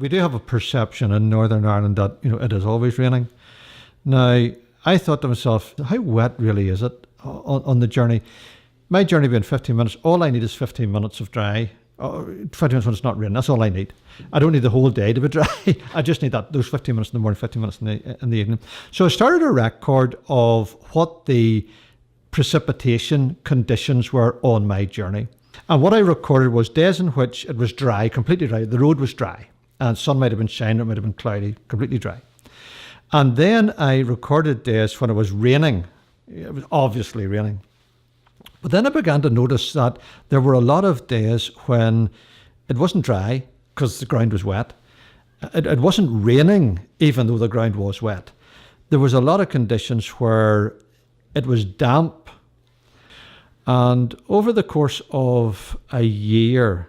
We do have a perception in Northern Ireland that, it is always raining. Now, I thought to myself, how wet really is it on the journey? My journey being 15 minutes, all I need is 15 minutes of dry. 15 minutes when it's not raining, that's all I need. I don't need the whole day to be dry. I just need those 15 minutes in the morning, 15 minutes in the evening. So I started a record of what the precipitation conditions were on my journey. And what I recorded was days in which it was dry, completely dry. The road was dry. And sun might have been shining, it might have been cloudy, completely dry. And then I recorded days when it was raining. It was obviously raining. But then I began to notice that there were a lot of days when it wasn't dry because the ground was wet. It wasn't raining even though the ground was wet. There was a lot of conditions where it was damp. And over the course of a year,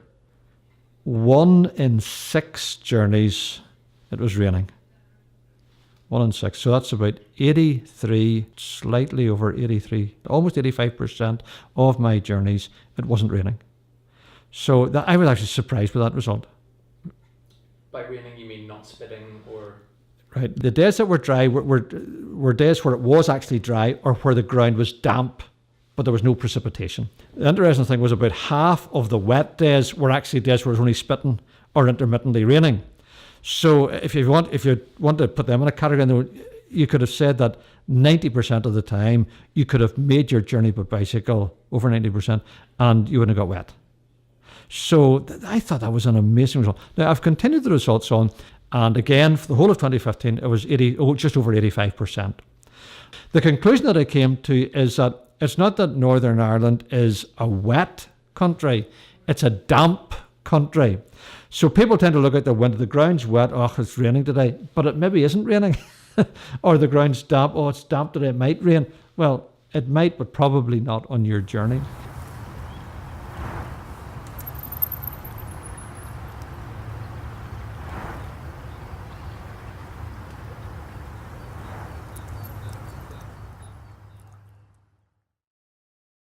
1 in 6 journeys, it was raining. 1 in 6. So that's about 83, slightly over 83, almost 85% of my journeys, it wasn't raining. So I was actually surprised with that result. By raining, you mean not spitting or? Right. The days that were dry were days where it was actually dry or where the ground was damp, but there was no precipitation. The interesting thing was about half of the wet days were actually days where it was only spitting or intermittently raining. So if you want to put them in a category, you could have said that 90% of the time you could have made your journey by bicycle, over 90%, and you wouldn't have got wet. So I thought that was an amazing result. Now I've continued the results on, and again for the whole of 2015 it was just over 85%. The conclusion that I came to is that it's not that Northern Ireland is a wet country, it's a damp country. So people tend to look out the window, the ground's wet, it's raining today, but it maybe isn't raining. Or the ground's damp, it's damp today, it might rain. Well, it might, but probably not on your journey.